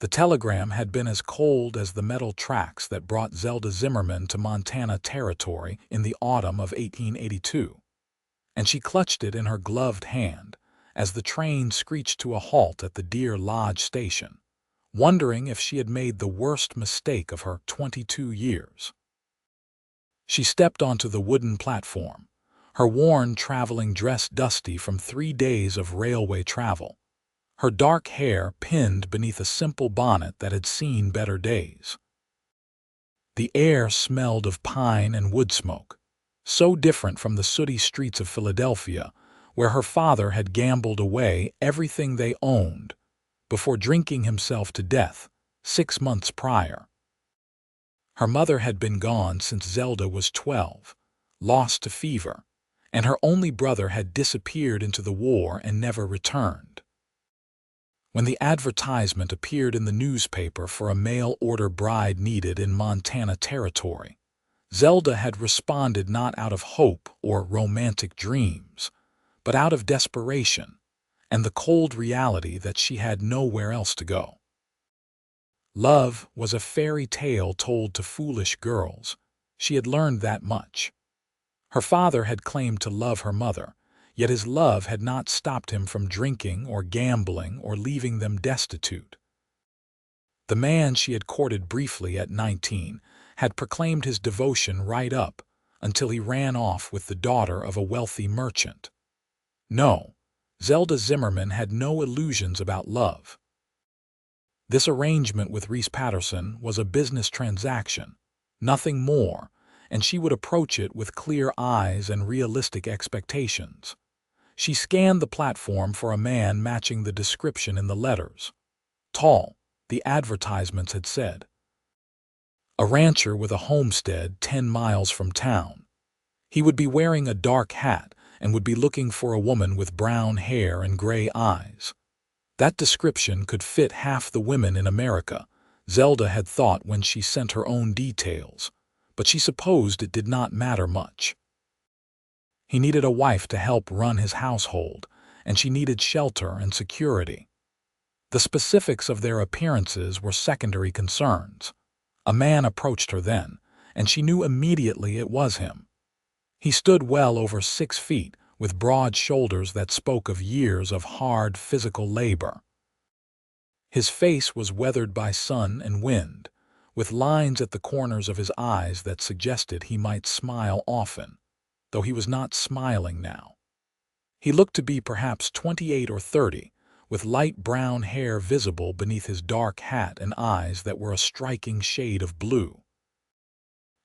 The telegram had been as cold as the metal tracks that brought Zelda Zimmerman to Montana Territory in the autumn of 1882, and she clutched it in her gloved hand as the train screeched to a halt at the Deer Lodge station, wondering if she had made the worst mistake of her 22 years. She stepped onto the wooden platform, her worn traveling dress dusty from 3 days of railway travel, her dark hair pinned beneath a simple bonnet that had seen better days. The air smelled of pine and wood smoke, so different from the sooty streets of Philadelphia, where her father had gambled away everything they owned before drinking himself to death 6 months prior. Her mother had been gone since Zelda was 12, lost to fever, and her only brother had disappeared into the war and never returned. When the advertisement appeared in the newspaper for a mail-order bride needed in Montana Territory, Zelda had responded not out of hope or romantic dreams, but out of desperation and the cold reality that she had nowhere else to go. Love was a fairy tale told to foolish girls. She had learned that much. Her father had claimed to love her mother, yet his love had not stopped him from drinking or gambling or leaving them destitute. The man she had courted briefly at 19 had proclaimed his devotion right up until he ran off with the daughter of a wealthy merchant. No, Zelda Zimmerman had no illusions about love. This arrangement with Reese Patterson was a business transaction, nothing more, and she would approach it with clear eyes and realistic expectations. She scanned the platform for a man matching the description in the letters. Tall, the advertisements had said. A rancher with a homestead 10 miles from town. He would be wearing a dark hat and would be looking for a woman with brown hair and gray eyes. That description could fit half the women in America, Zelda had thought when she sent her own details, but she supposed it did not matter much. He needed a wife to help run his household, and she needed shelter and security. The specifics of their appearances were secondary concerns. A man approached her then, and she knew immediately it was him. He stood well over 6 feet, with broad shoulders that spoke of years of hard physical labor. His face was weathered by sun and wind, with lines at the corners of his eyes that suggested he might smile often, though he was not smiling now. He looked to be perhaps 28 or 30, with light brown hair visible beneath his dark hat and eyes that were a striking shade of blue.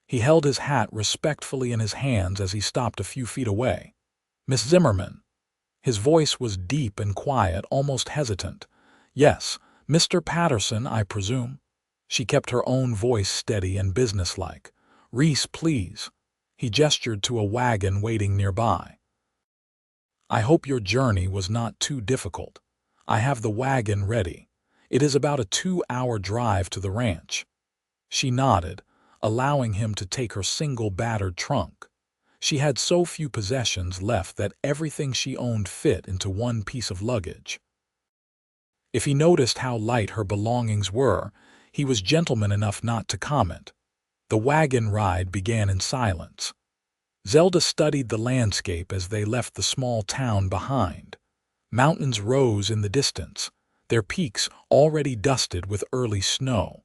He held his hat respectfully in his hands as he stopped a few feet away. "Miss Zimmerman." His voice was deep and quiet, almost hesitant. "Yes, Mr. Patterson, I presume." She kept her own voice steady and businesslike. "Reese, please." He gestured to a wagon waiting nearby. "I hope your journey was not too difficult. I have the wagon ready. It is about a 2-hour drive to the ranch." She nodded, allowing him to take her single battered trunk. She had so few possessions left that everything she owned fit into one piece of luggage. If he noticed how light her belongings were, he was gentleman enough not to comment. The wagon ride began in silence. Zelda studied the landscape as they left the small town behind. Mountains rose in the distance, their peaks already dusted with early snow.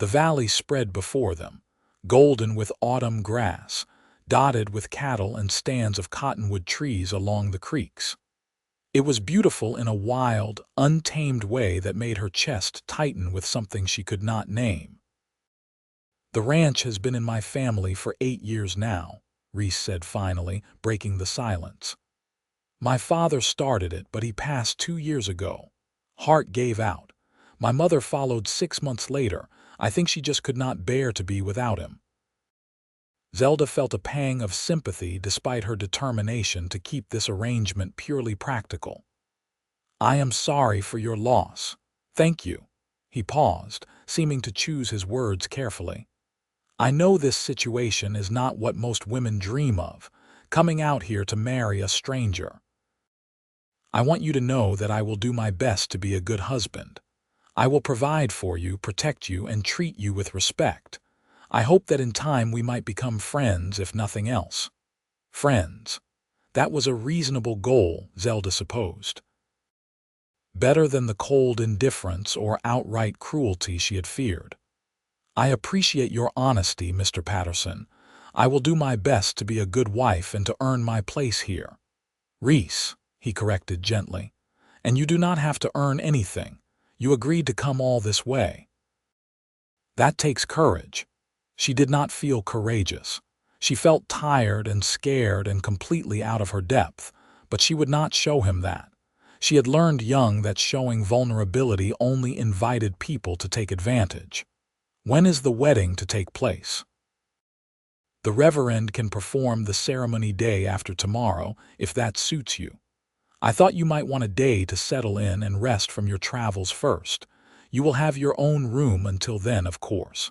The valley spread before them, golden with autumn grass, dotted with cattle and stands of cottonwood trees along the creeks. It was beautiful in a wild, untamed way that made her chest tighten with something she could not name. "The ranch has been in my family for 8 years now," Reese said finally, breaking the silence. "My father started it, but he passed 2 years ago. Heart gave out. My mother followed 6 months later. I think she just could not bear to be without him." Zelda felt a pang of sympathy despite her determination to keep this arrangement purely practical. "I am sorry for your loss. Thank you." He paused, seeming to choose his words carefully. "I know this situation is not what most women dream of, coming out here to marry a stranger. I want you to know that I will do my best to be a good husband. I will provide for you, protect you, and treat you with respect. I hope that in time we might become friends, if nothing else." Friends. That was a reasonable goal, Zelda supposed. Better than the cold indifference or outright cruelty she had feared. "I appreciate your honesty, Mr. Patterson. I will do my best to be a good wife and to earn my place here." "Reese," he corrected gently, "and you do not have to earn anything. You agreed to come all this way." "That takes courage." She did not feel courageous. She felt tired and scared and completely out of her depth, but she would not show him that. She had learned young that showing vulnerability only invited people to take advantage. "When is the wedding to take place?" "The Reverend can perform the ceremony day after tomorrow, if that suits you. I thought you might want a day to settle in and rest from your travels first. You will have your own room until then, of course."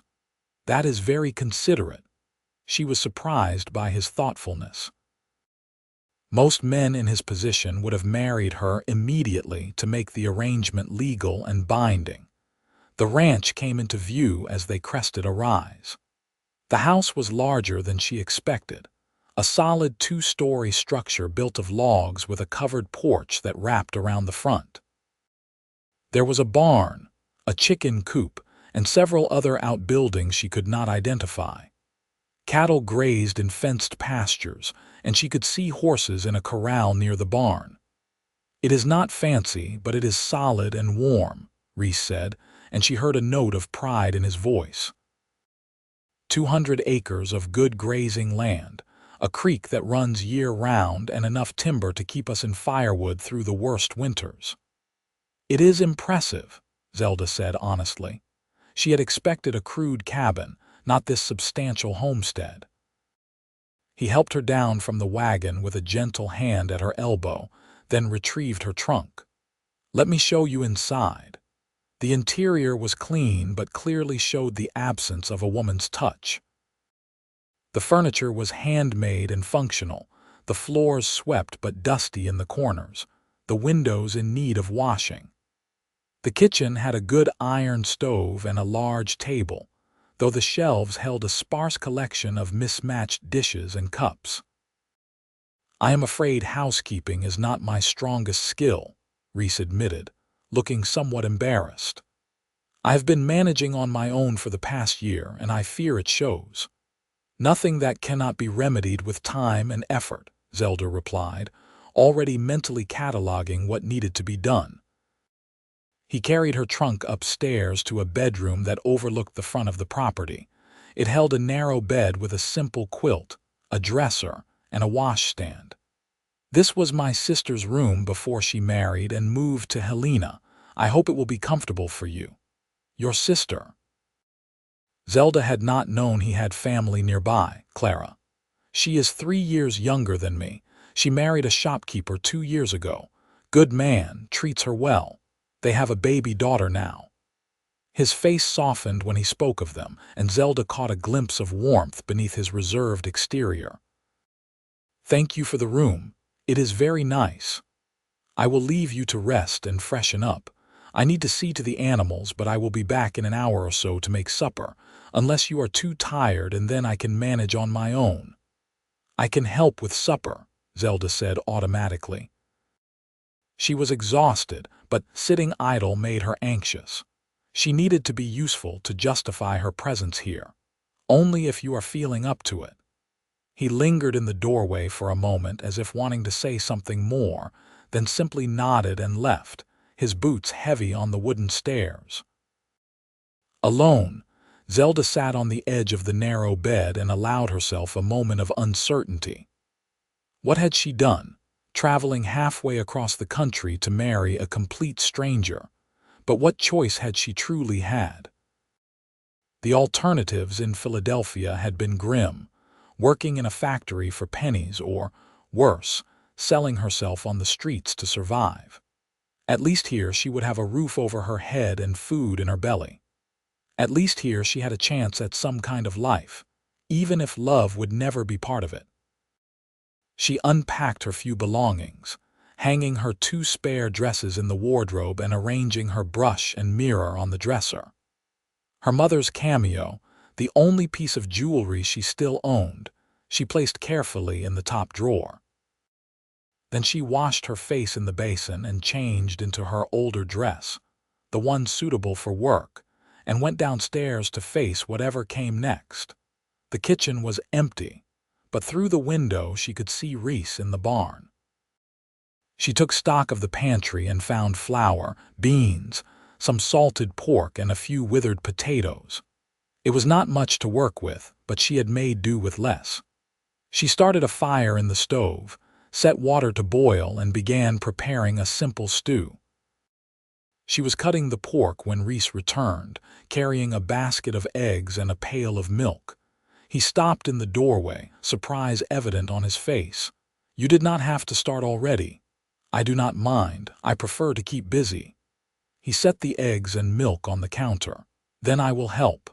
"That is very considerate." She was surprised by his thoughtfulness. Most men in his position would have married her immediately to make the arrangement legal and binding. The ranch came into view as they crested a rise. The house was larger than she expected, a solid two-story structure built of logs with a covered porch that wrapped around the front. There was a barn, a chicken coop, and several other outbuildings she could not identify. Cattle grazed in fenced pastures, and she could see horses in a corral near the barn. "It is not fancy, but it is solid and warm," Reese said, and she heard a note of pride in his voice. 200 acres of good grazing land, a creek that runs year-round, and enough timber to keep us in firewood through the worst winters. "It is impressive," Zelda said honestly. She had expected a crude cabin, not this substantial homestead. He helped her down from the wagon with a gentle hand at her elbow, then retrieved her trunk. "Let me show you inside." The interior was clean but clearly showed the absence of a woman's touch. The furniture was handmade and functional, the floors swept but dusty in the corners, the windows in need of washing. The kitchen had a good iron stove and a large table, though the shelves held a sparse collection of mismatched dishes and cups. "I am afraid housekeeping is not my strongest skill," Reese admitted, looking somewhat embarrassed. "I have been managing on my own for the past year, and I fear it shows." "Nothing that cannot be remedied with time and effort," Zelda replied, already mentally cataloging what needed to be done. He carried her trunk upstairs to a bedroom that overlooked the front of the property. It held a narrow bed with a simple quilt, a dresser, and a washstand. "This was my sister's room before she married and moved to Helena. I hope it will be comfortable for you." "Your sister?" Zelda had not known he had family nearby. "Clara. She is 3 years younger than me. She married a shopkeeper 2 years ago. Good man, treats her well. They have a baby daughter now." His face softened when he spoke of them, and Zelda caught a glimpse of warmth beneath his reserved exterior. "Thank you for the room. It is very nice. I will leave you to rest and freshen up. I need to see to the animals, but I will be back in an hour or so to make supper, unless you are too tired, and then I can manage on my own." "I can help with supper," Zelda said automatically. She was exhausted, but sitting idle made her anxious. She needed to be useful to justify her presence here. "Only if you are feeling up to it." He lingered in the doorway for a moment as if wanting to say something more, then simply nodded and left, his boots heavy on the wooden stairs. Alone, Zelda sat on the edge of the narrow bed and allowed herself a moment of uncertainty. What had she done, traveling halfway across the country to marry a complete stranger? But what choice had she truly had? The alternatives in Philadelphia had been grim, working in a factory for pennies or, worse, selling herself on the streets to survive. At least here she would have a roof over her head and food in her belly. At least here she had a chance at some kind of life, even if love would never be part of it. She unpacked her few belongings, hanging her 2 spare dresses in the wardrobe and arranging her brush and mirror on the dresser. Her mother's cameo, the only piece of jewelry she still owned, she placed carefully in the top drawer. Then she washed her face in the basin and changed into her older dress, the one suitable for work, and went downstairs to face whatever came next. The kitchen was empty, but through the window she could see Reese in the barn. She took stock of the pantry and found flour, beans, some salted pork, and a few withered potatoes. It was not much to work with, but she had made do with less. She started a fire in the stove, set water to boil, and began preparing a simple stew. She was cutting the pork when Reese returned, carrying a basket of eggs and a pail of milk. He stopped in the doorway, surprise evident on his face. "You did not have to start already." "I do not mind. I prefer to keep busy." He set the eggs and milk on the counter. "Then I will help."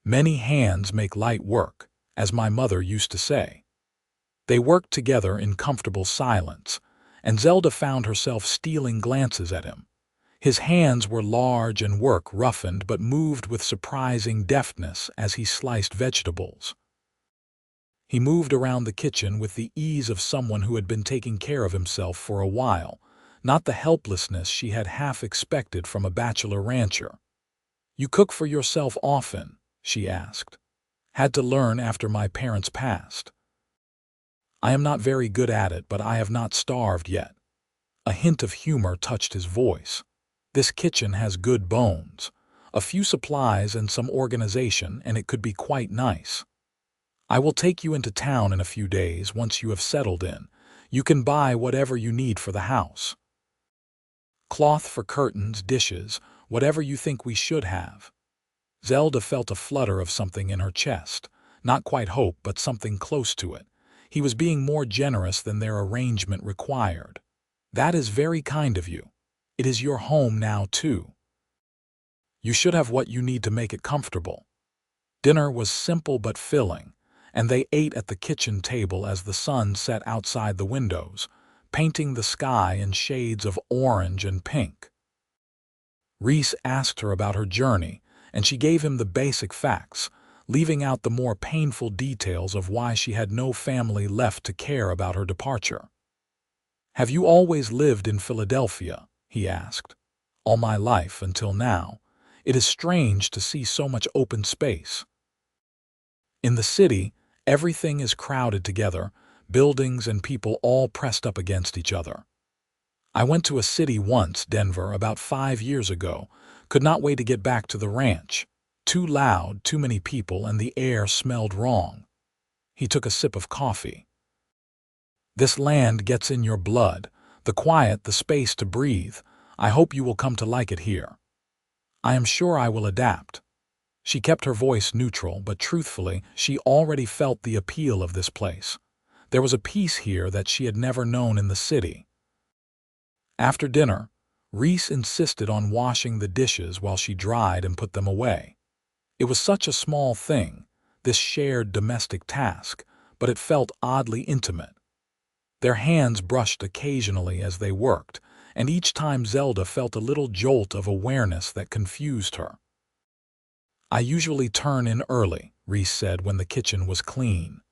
Many hands make light work, as my mother used to say. They worked together in comfortable silence, and Zelda found herself stealing glances at him. His hands were large and work roughened but moved with surprising deftness as he sliced vegetables. He moved around the kitchen with the ease of someone who had been taking care of himself for a while, not the helplessness she had half expected from a bachelor rancher. "You cook for yourself often?" she asked. "Had to learn after my parents passed." "I am not very good at it, but I have not starved yet." A hint of humor touched his voice. "This kitchen has good bones. A few supplies and some organization, and it could be quite nice. I will take you into town in a few days once you have settled in. You can buy whatever you need for the house. Cloth for curtains, dishes, whatever you think we should have." Zelda felt a flutter of something in her chest. Not quite hope, but something close to it. He was being more generous than their arrangement required. "That is very kind of you. It is your home now, too. You should have what you need to make it comfortable." Dinner was simple but filling, and they ate at the kitchen table as the sun set outside the windows, painting the sky in shades of orange and pink. Reese asked her about her journey, and she gave him the basic facts, leaving out the more painful details of why she had no family left to care about her departure. "Have you always lived in Philadelphia?" he asked. "All my life until now. It is strange to see so much open space. In the city, everything is crowded together, buildings and people all pressed up against each other. I went to a city once, Denver, about 5 years ago. Could not wait to get back to the ranch. Too loud, too many people, and the air smelled wrong." He took a sip of coffee. "This land gets in your blood. The quiet, the space to breathe. I hope you will come to like it here." "I am sure I will adapt." She kept her voice neutral, but truthfully, she already felt the appeal of this place. There was a peace here that she had never known in the city. After dinner, Reese insisted on washing the dishes while she dried and put them away. It was such a small thing, this shared domestic task, but it felt oddly intimate. Their hands brushed occasionally as they worked, and each time Zelda felt a little jolt of awareness that confused her. "I usually turn in early," Reese said when the kitchen was clean.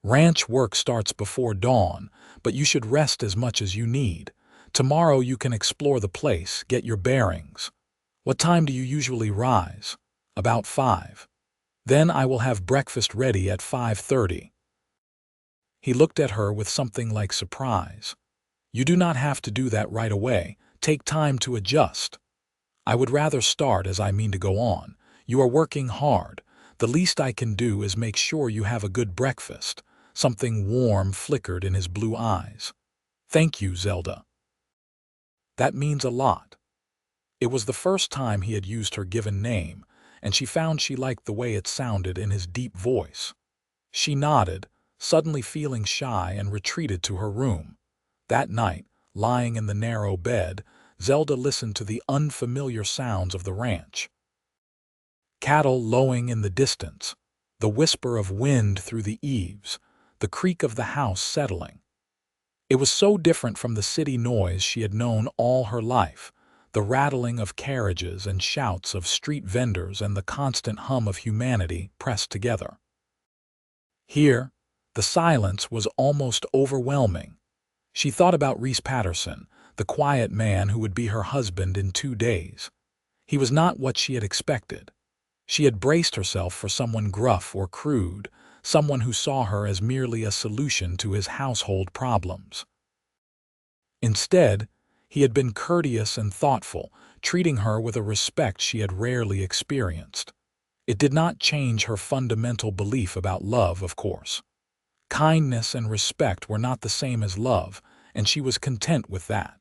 "Ranch work starts before dawn, but you should rest as much as you need. Tomorrow you can explore the place, get your bearings. What time do you usually rise?" "About 5. Then I will have breakfast ready at 5:30. He looked at her with something like surprise. "You do not have to do that right away. Take time to adjust." "I would rather start, as I mean to go on. You are working hard. The least I can do is make sure you have a good breakfast." Something warm flickered in his blue eyes. "Thank you, Zelda. That means a lot." It was the first time he had used her given name, and she found she liked the way it sounded in his deep voice. She nodded, suddenly feeling shy, and retreated to her room. That night, lying in the narrow bed, Zelda listened to the unfamiliar sounds of the ranch. Cattle lowing in the distance, the whisper of wind through the eaves, the creak of the house settling. It was so different from the city noise she had known all her life, the rattling of carriages and shouts of street vendors and the constant hum of humanity pressed together. Here, the silence was almost overwhelming. She thought about Reese Patterson, the quiet man who would be her husband in 2 days. He was not what she had expected. She had braced herself for someone gruff or crude, someone who saw her as merely a solution to his household problems. Instead, he had been courteous and thoughtful, treating her with a respect she had rarely experienced. It did not change her fundamental belief about love, of course. Kindness and respect were not the same as love, and she was content with that.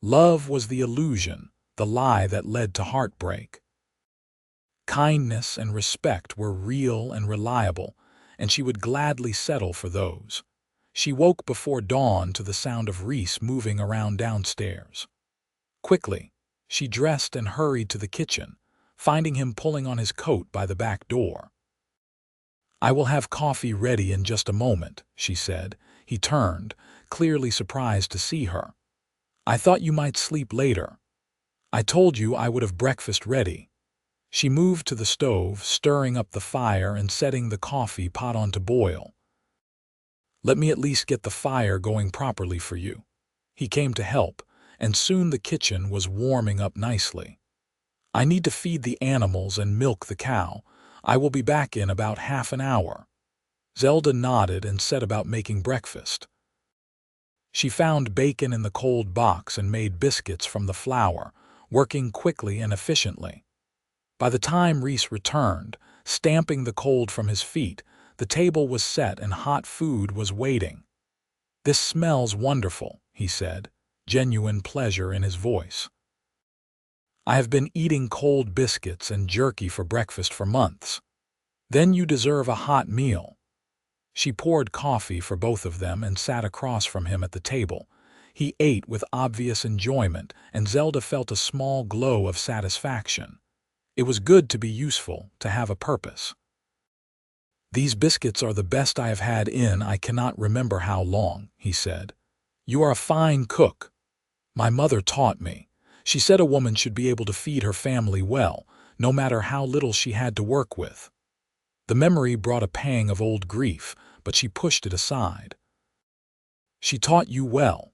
Love was the illusion, the lie that led to heartbreak. Kindness and respect were real and reliable, and she would gladly settle for those. She woke before dawn to the sound of Reese moving around downstairs. Quickly, she dressed and hurried to the kitchen, finding him pulling on his coat by the back door. "I will have coffee ready in just a moment," she said. He turned, clearly surprised to see her. "I thought you might sleep later. I told you I would have breakfast ready." She moved to the stove, stirring up the fire and setting the coffee pot on to boil. "Let me at least get the fire going properly for you." He came to help, and soon the kitchen was warming up nicely. "I need to feed the animals and milk the cow. I will be back in about half an hour." Zelda nodded and set about making breakfast. She found bacon in the cold box and made biscuits from the flour, working quickly and efficiently. By the time Reese returned, stamping the cold from his feet, the table was set and hot food was waiting. "This smells wonderful," he said, genuine pleasure in his voice. "I have been eating cold biscuits and jerky for breakfast for months. Then you deserve a hot meal." She poured coffee for both of them and sat across from him at the table. He ate with obvious enjoyment, and Zelda felt a small glow of satisfaction. It was good to be useful, to have a purpose. "These biscuits are the best I have had in I cannot remember how long," he said. "You are a fine cook. My mother taught me. She said a woman should be able to feed her family well, no matter how little she had to work with." The memory brought a pang of old grief, but she pushed it aside. "She taught you well."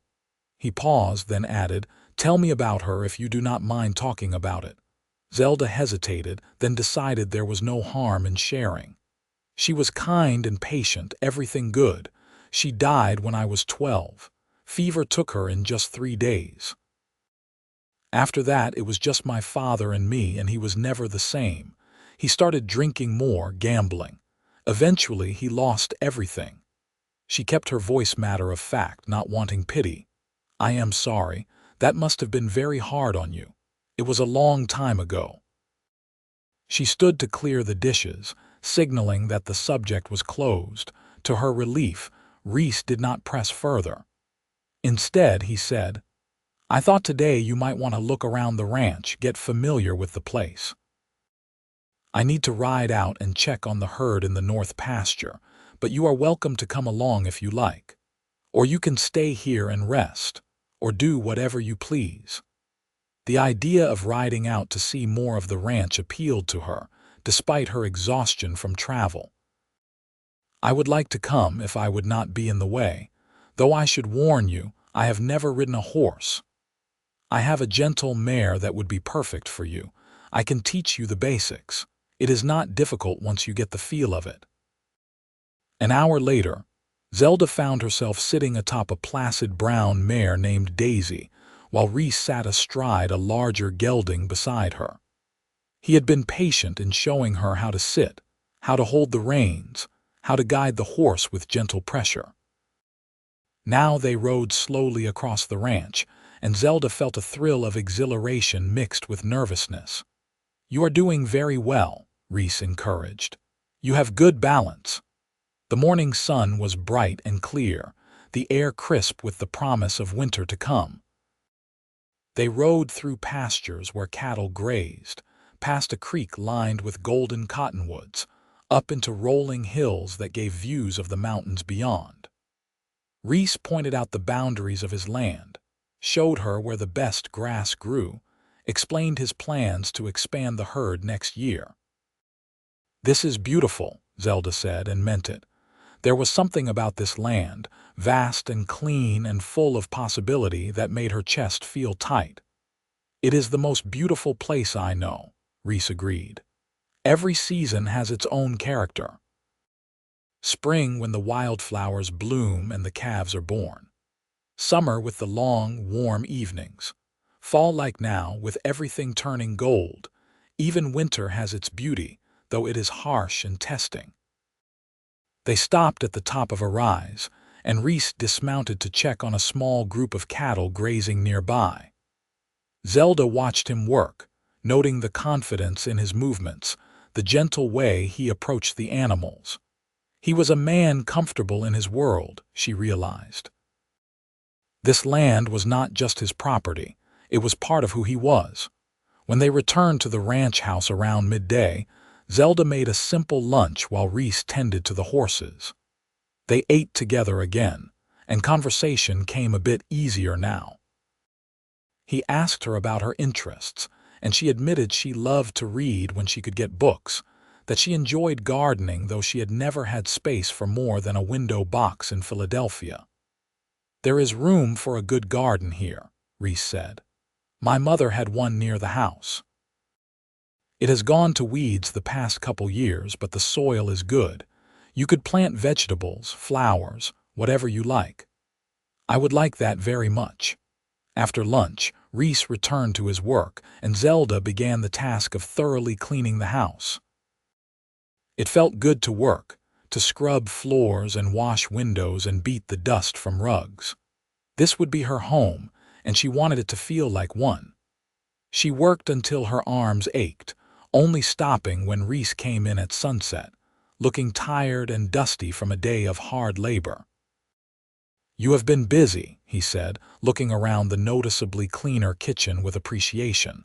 He paused, then added, "Tell me about her if you do not mind talking about it." Zelda hesitated, then decided there was no harm in sharing. "She was kind and patient, everything good. She died when I was 12. Fever took her in just 3 days. After that, it was just my father and me, and he was never the same. He started drinking more, gambling. Eventually, he lost everything." She kept her voice matter of fact, not wanting pity. "I am sorry. That must have been very hard on you. It was a long time ago." She stood to clear the dishes, signaling that the subject was closed. To her relief, Reese did not press further. Instead, he said, "I thought today you might want to look around the ranch, get familiar with the place. I need to ride out and check on the herd in the north pasture, but you are welcome to come along if you like. Or you can stay here and rest, or do whatever you please." The idea of riding out to see more of the ranch appealed to her, despite her exhaustion from travel. "I would like to come if I would not be in the way, though I should warn you, I have never ridden a horse. I have a gentle mare that would be perfect for you. I can teach you the basics. It is not difficult once you get the feel of it." An hour later, Zelda found herself sitting atop a placid brown mare named Daisy, while Reese sat astride a larger gelding beside her. He had been patient in showing her how to sit, how to hold the reins, how to guide the horse with gentle pressure. Now they rode slowly across the ranch, and Zelda felt a thrill of exhilaration mixed with nervousness. "You are doing very well," Reese encouraged. "You have good balance." The morning sun was bright and clear, the air crisp with the promise of winter to come. They rode through pastures where cattle grazed, past a creek lined with golden cottonwoods, up into rolling hills that gave views of the mountains beyond. Reese pointed out the boundaries of his land, showed her where the best grass grew, explained his plans to expand the herd next year. "This is beautiful," Zelda said, and meant it. There was something about this land, vast and clean and full of possibility, that made her chest feel tight. "It is the most beautiful place I know," Reese agreed. "Every season has its own character. Spring, when the wildflowers bloom and the calves are born. Summer, with the long, warm evenings. Fall, like now, with everything turning gold. Even winter has its beauty, though it is harsh and testing." They stopped at the top of a rise, and Reese dismounted to check on a small group of cattle grazing nearby. Zelda watched him work, noting the confidence in his movements, the gentle way he approached the animals. He was a man comfortable in his world, she realized. This land was not just his property, it was part of who he was. When they returned to the ranch house around midday, Zelda made a simple lunch while Reese tended to the horses. They ate together again, and conversation came a bit easier now. He asked her about her interests, and she admitted she loved to read when she could get books, that she enjoyed gardening, though she had never had space for more than a window box in Philadelphia. "There is room for a good garden here," Reese said. "My mother had one near the house. It has gone to weeds the past couple years, but the soil is good. You could plant vegetables, flowers, whatever you like." "I would like that very much." After lunch, Reese returned to his work, and Zelda began the task of thoroughly cleaning the house. It felt good to work, to scrub floors and wash windows and beat the dust from rugs. This would be her home, and she wanted it to feel like one. She worked until her arms ached, only stopping when Reese came in at sunset, looking tired and dusty from a day of hard labor. "You have been busy," he said, looking around the noticeably cleaner kitchen with appreciation.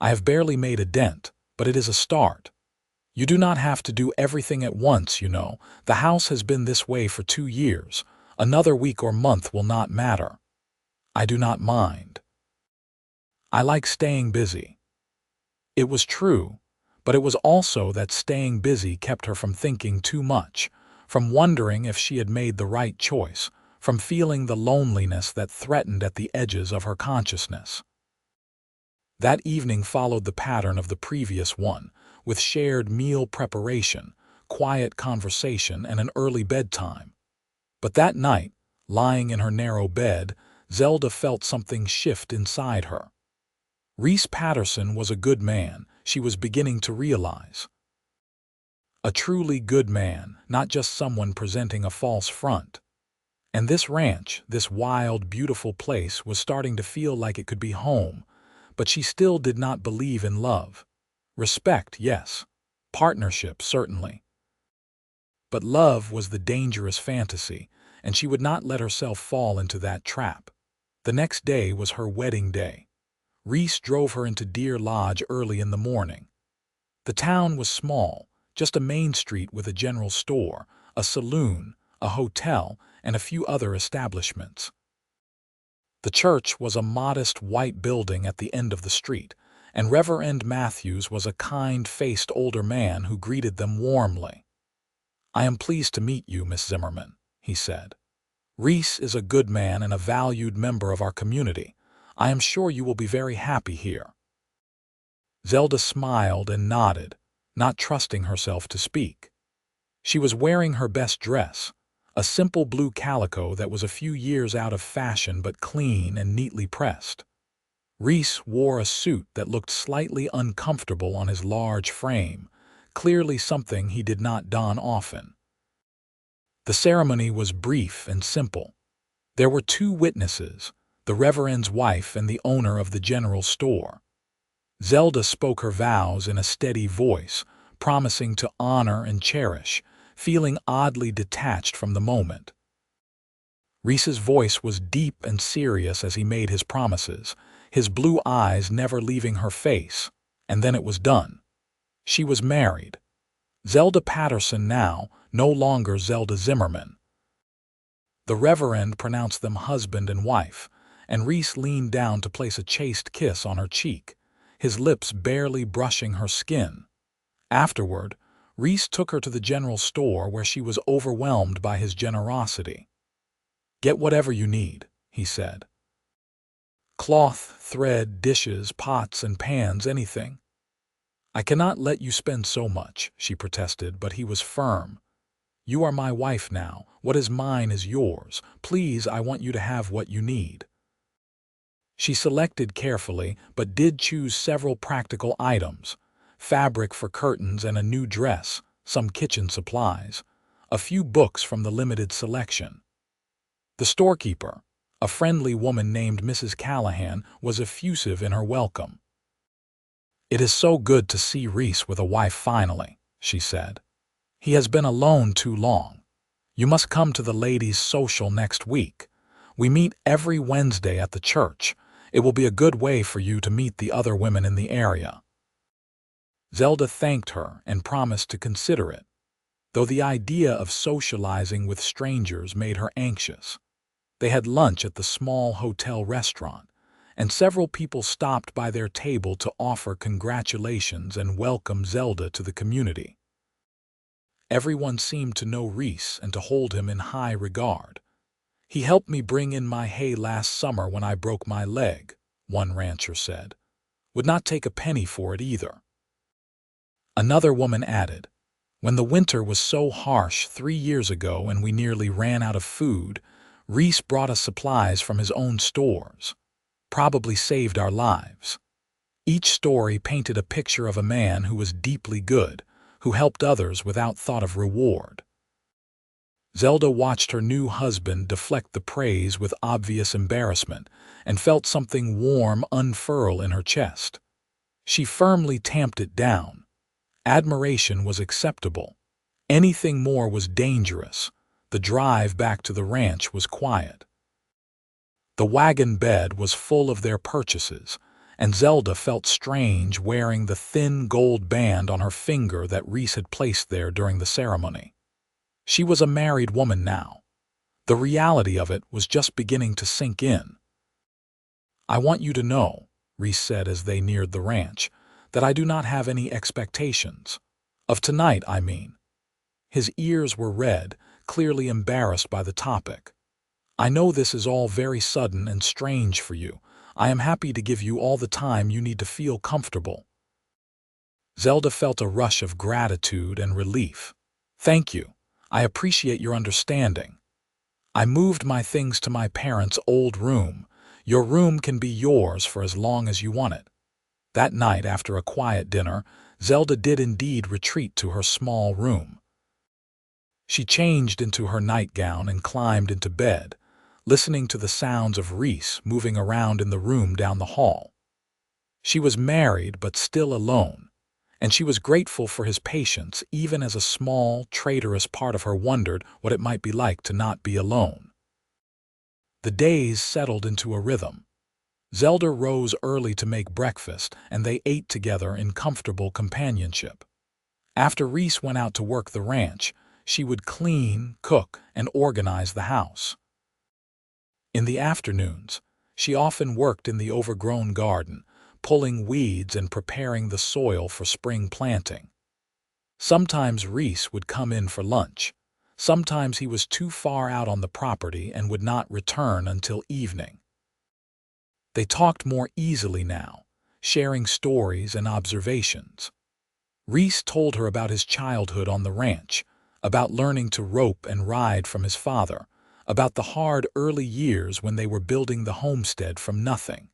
"I have barely made a dent, but it is a start. You do not have to do everything at once, you know. The house has been this way for 2 years. Another week or month will not matter." "I do not mind. I like staying busy." It was true, but it was also that staying busy kept her from thinking too much, from wondering if she had made the right choice, from feeling the loneliness that threatened at the edges of her consciousness. That evening followed the pattern of the previous one, with shared meal preparation, quiet conversation, and an early bedtime. But that night, lying in her narrow bed, Zelda felt something shift inside her. Reese Patterson was a good man, she was beginning to realize. A truly good man, not just someone presenting a false front. And this ranch, this wild, beautiful place, was starting to feel like it could be home, but she still did not believe in love. Respect, yes. Partnership, certainly. But love was the dangerous fantasy, and she would not let herself fall into that trap. The next day was her wedding day. Reese drove her into Deer Lodge early in the morning. The town was small, just a main street with a general store, a saloon, a hotel, and a few other establishments. The church was a modest white building at the end of the street, and Reverend Matthews was a kind-faced older man who greeted them warmly. "I am pleased to meet you, Miss Zimmerman," he said. "Reese is a good man and a valued member of our community. I am sure you will be very happy here." Zelda smiled and nodded, not trusting herself to speak. She was wearing her best dress, a simple blue calico that was a few years out of fashion but clean and neatly pressed. Reese wore a suit that looked slightly uncomfortable on his large frame, clearly something he did not don often. The ceremony was brief and simple. There were 2 witnesses, the Reverend's wife and the owner of the general store. Zelda spoke her vows in a steady voice, promising to honor and cherish, feeling oddly detached from the moment. Reese's voice was deep and serious as he made his promises, his blue eyes never leaving her face, and then it was done. She was married. Zelda Patterson now, no longer Zelda Zimmerman. The Reverend pronounced them husband and wife, and Reese leaned down to place a chaste kiss on her cheek, his lips barely brushing her skin. Afterward, Reese took her to the general store where she was overwhelmed by his generosity. "Get whatever you need," he said. "Cloth, thread, dishes, pots and pans, anything." "I cannot let you spend so much," she protested, but he was firm. "You are my wife now. What is mine is yours. Please, I want you to have what you need." She selected carefully, but did choose several practical items: fabric for curtains and a new dress, some kitchen supplies, a few books from the limited selection. The storekeeper, a friendly woman named Mrs. Callahan, was effusive in her welcome. "It is so good to see Reese with a wife finally," she said. "He has been alone too long. You must come to the ladies' social next week. We meet every Wednesday at the church. It will be a good way for you to meet the other women in the area." Zelda thanked her and promised to consider it, though the idea of socializing with strangers made her anxious. They had lunch at the small hotel restaurant, and several people stopped by their table to offer congratulations and welcome Zelda to the community. Everyone seemed to know Reese and to hold him in high regard. "He helped me bring in my hay last summer when I broke my leg," one rancher said. "Would not take a penny for it either." Another woman added, "When the winter was so harsh 3 years ago and we nearly ran out of food, Reese brought us supplies from his own stores. Probably saved our lives." Each story painted a picture of a man who was deeply good, who helped others without thought of reward. Zelda watched her new husband deflect the praise with obvious embarrassment and felt something warm unfurl in her chest. She firmly tamped it down. Admiration was acceptable. Anything more was dangerous. The drive back to the ranch was quiet. The wagon bed was full of their purchases, and Zelda felt strange wearing the thin gold band on her finger that Reese had placed there during the ceremony. She was a married woman now. The reality of it was just beginning to sink in. "I want you to know," Reese said as they neared the ranch, "that I do not have any expectations. Of tonight, I mean." His ears were red, clearly embarrassed by the topic. "I know this is all very sudden and strange for you. I am happy to give you all the time you need to feel comfortable." Zelda felt a rush of gratitude and relief. "Thank you. I appreciate your understanding. I moved my things to my parents' old room. Your room can be yours for as long as you want it." That night, after a quiet dinner, Zelda did indeed retreat to her small room. She changed into her nightgown and climbed into bed, listening to the sounds of Reese moving around in the room down the hall. She was married but still alone, and she was grateful for his patience even as a small, traitorous part of her wondered what it might be like to not be alone. The days settled into a rhythm. Zelda rose early to make breakfast, and they ate together in comfortable companionship. After Reese went out to work the ranch, she would clean, cook, and organize the house. In the afternoons, she often worked in the overgrown garden, pulling weeds and preparing the soil for spring planting. Sometimes Reese would come in for lunch. Sometimes he was too far out on the property and would not return until evening. They talked more easily now, sharing stories and observations. Reese told her about his childhood on the ranch, about learning to rope and ride from his father, about the hard early years when they were building the homestead from nothing.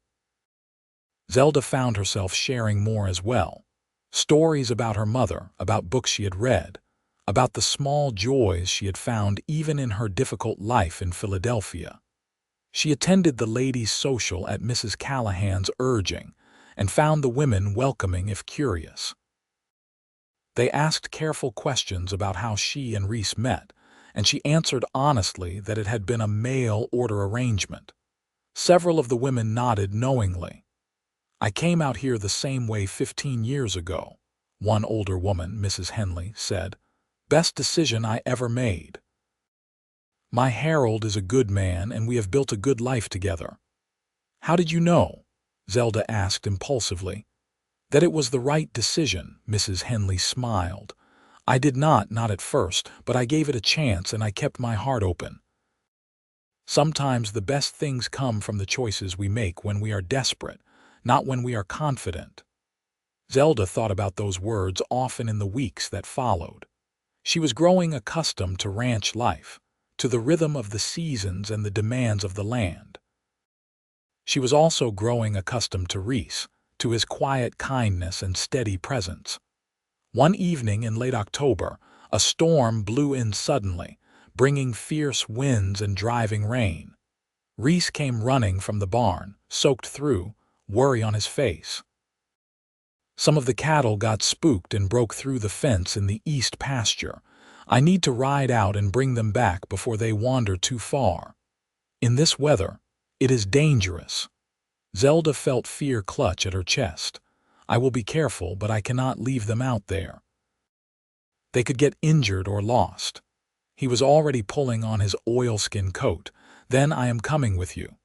Zelda found herself sharing more as well. Stories about her mother, about books she had read, about the small joys she had found even in her difficult life in Philadelphia. She attended the ladies' social at Mrs. Callahan's urging and found the women welcoming if curious. They asked careful questions about how she and Reese met, and she answered honestly that it had been a mail-order arrangement. Several of the women nodded knowingly. "I came out here the same way 15 years ago," one older woman, Mrs. Henley, said. "Best decision I ever made." My Harold is a good man and we have built a good life together." "How did you know?" Zelda asked impulsively. "That it was the right decision," Mrs. Henley smiled. "I did not at first, but I gave it a chance and I kept my heart open. Sometimes the best things come from the choices we make when we are desperate, not when we are confident." Zelda thought about those words often in the weeks that followed. She was growing accustomed to ranch life, to the rhythm of the seasons and the demands of the land. She was also growing accustomed to Reese, to his quiet kindness and steady presence. One evening in late October, a storm blew in suddenly, bringing fierce winds and driving rain. Reese came running from the barn, soaked through, worry on his face. "Some of the cattle got spooked and broke through the fence in the east pasture. I need to ride out and bring them back before they wander too far. In this weather, it is dangerous." Zelda felt fear clutch at her chest. "I will be careful, but I cannot leave them out there. They could get injured or lost." He was already pulling on his oilskin coat. "Then I am coming with you."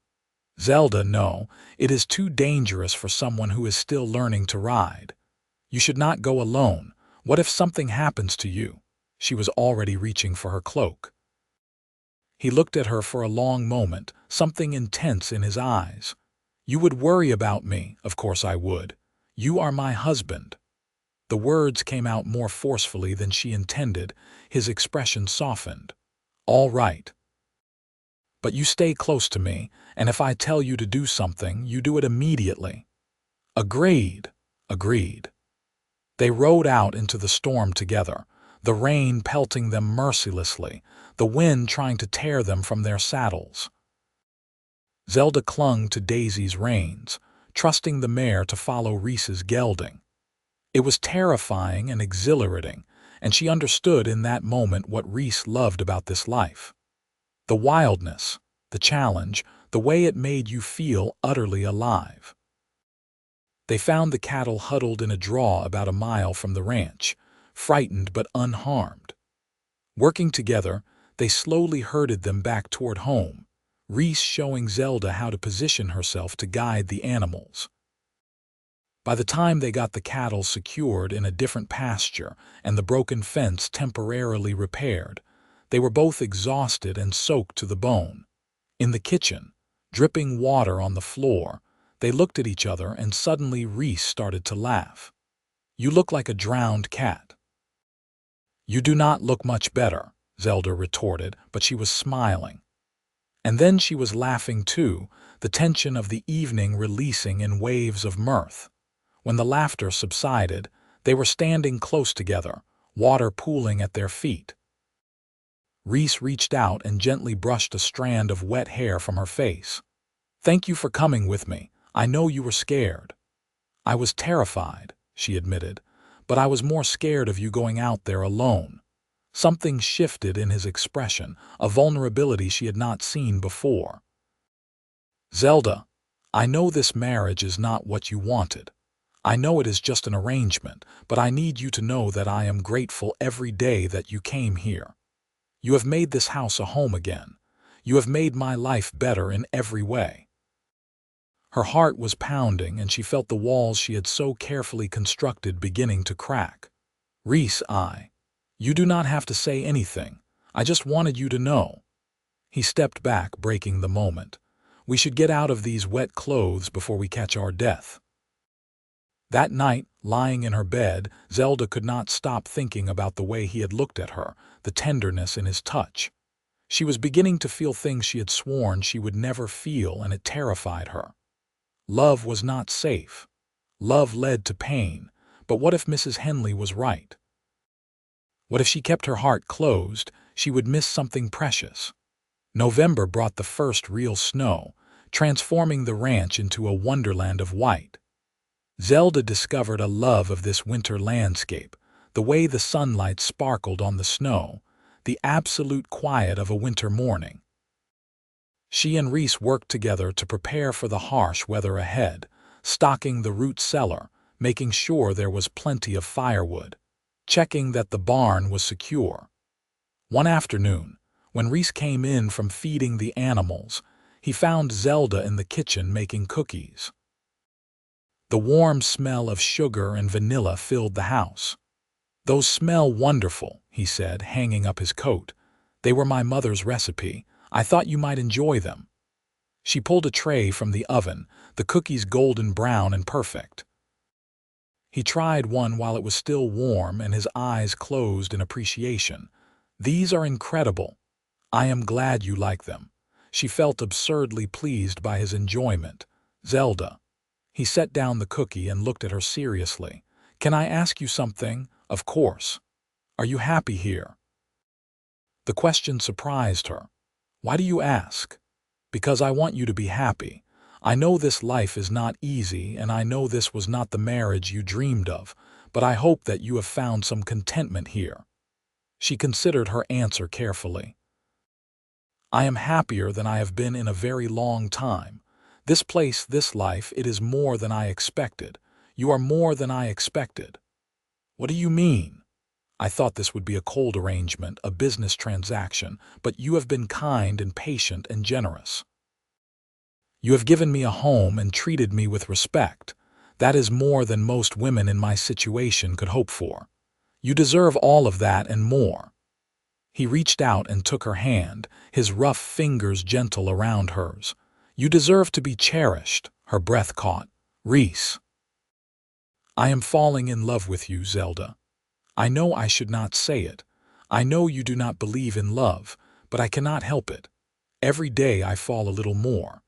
"Zelda, no. It is too dangerous for someone who is still learning to ride. You should not go alone. What if something happens to you?" She was already reaching for her cloak. He looked at her for a long moment, something intense in his eyes. "You would worry about me, of course I would. You are my husband." The words came out more forcefully than she intended. His expression softened. "All right. But you stay close to me, and if I tell you to do something, you do it immediately." "Agreed." "Agreed." They rode out into the storm together, the rain pelting them mercilessly, the wind trying to tear them from their saddles. Zelda clung to Daisy's reins, trusting the mare to follow Reese's gelding. It was terrifying and exhilarating, and she understood in that moment what Reese loved about this life. The wildness, the challenge, the way it made you feel utterly alive. They found the cattle huddled in a draw about a mile from the ranch, frightened but unharmed. Working together, they slowly herded them back toward home, Reese showing Zelda how to position herself to guide the animals. By the time they got the cattle secured in a different pasture and the broken fence temporarily repaired, they were both exhausted and soaked to the bone. In the kitchen, dripping water on the floor, they looked at each other and suddenly Reese started to laugh. "You look like a drowned cat." "You do not look much better," Zelda retorted, but she was smiling. And then she was laughing too, the tension of the evening releasing in waves of mirth. When the laughter subsided, they were standing close together, water pooling at their feet. Reese reached out and gently brushed a strand of wet hair from her face. "Thank you for coming with me. I know you were scared." "I was terrified," she admitted, "but I was more scared of you going out there alone." Something shifted in his expression, a vulnerability she had not seen before. "Zelda, I know this marriage is not what you wanted. I know it is just an arrangement, but I need you to know that I am grateful every day that you came here. You have made this house a home again. You have made my life better in every way." Her heart was pounding and she felt the walls she had so carefully constructed beginning to crack. "Reese, you do not have to say anything. I just wanted you to know." He stepped back, breaking the moment. "We should get out of these wet clothes before we catch our death." That night, lying in her bed, Zelda could not stop thinking about the way he had looked at her, the tenderness in his touch. She was beginning to feel things she had sworn she would never feel, and it terrified her. Love was not safe. Love led to pain, but what if Mrs. Henley was right? What if she kept her heart closed, she would miss something precious. November brought the first real snow, transforming the ranch into a wonderland of white. Zelda discovered a love of this winter landscape, the way the sunlight sparkled on the snow, the absolute quiet of a winter morning. She and Reese worked together to prepare for the harsh weather ahead, stocking the root cellar, making sure there was plenty of firewood, checking that the barn was secure. One afternoon, When Reese came in from feeding the animals, he found Zelda in the kitchen making cookies. The warm smell of sugar and vanilla filled the house. "Those smell wonderful," he said, hanging up his coat. "They were my mother's recipe. I thought you might enjoy them." She pulled a tray from the oven, the cookies golden brown and perfect. He tried one while it was still warm, and his eyes closed in appreciation. "These are incredible. I am glad you like them." She felt absurdly pleased by his enjoyment. "Zelda." He set down the cookie and looked at her seriously. "Can I ask you something?" "Of course." "Are you happy here?" The question surprised her. "Why do you ask?" "Because I want you to be happy. I know this life is not easy, and I know this was not the marriage you dreamed of, but I hope that you have found some contentment here." She considered her answer carefully. "I am happier than I have been in a very long time. This place, this life, it is more than I expected. You are more than I expected." "What do you mean?" "I thought this would be a cold arrangement, a business transaction, but you have been kind and patient and generous. You have given me a home and treated me with respect. That is more than most women in my situation could hope for. You deserve all of that and more." He reached out and took her hand, his rough fingers gentle around hers. "You deserve to be cherished." Her breath caught. "Reese." "I am falling in love with you, Zelda. I know I should not say it. I know you do not believe in love, but I cannot help it. Every day I fall a little more.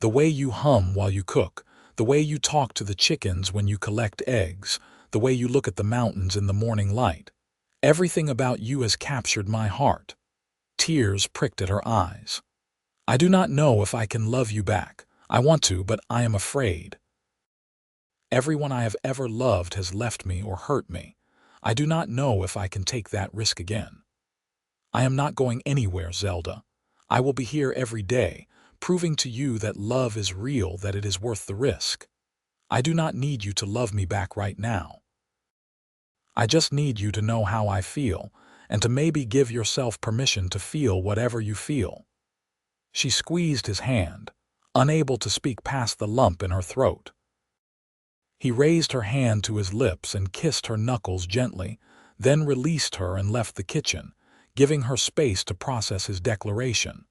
The way you hum while you cook, the way you talk to the chickens when you collect eggs, the way you look at the mountains in the morning light. Everything about you has captured my heart." Tears pricked at her eyes. "I do not know if I can love you back. I want to, but I am afraid. Everyone I have ever loved has left me or hurt me. I do not know if I can take that risk again. I am not going anywhere, Zelda. I will be here every day, proving to you that love is real, that it is worth the risk. I do not need you to love me back right now. I just need you to know how I feel, and to maybe give yourself permission to feel whatever you feel." She squeezed his hand, unable to speak past the lump in her throat. He raised her hand to his lips and kissed her knuckles gently, then released her and left the kitchen, giving her space to process his declaration.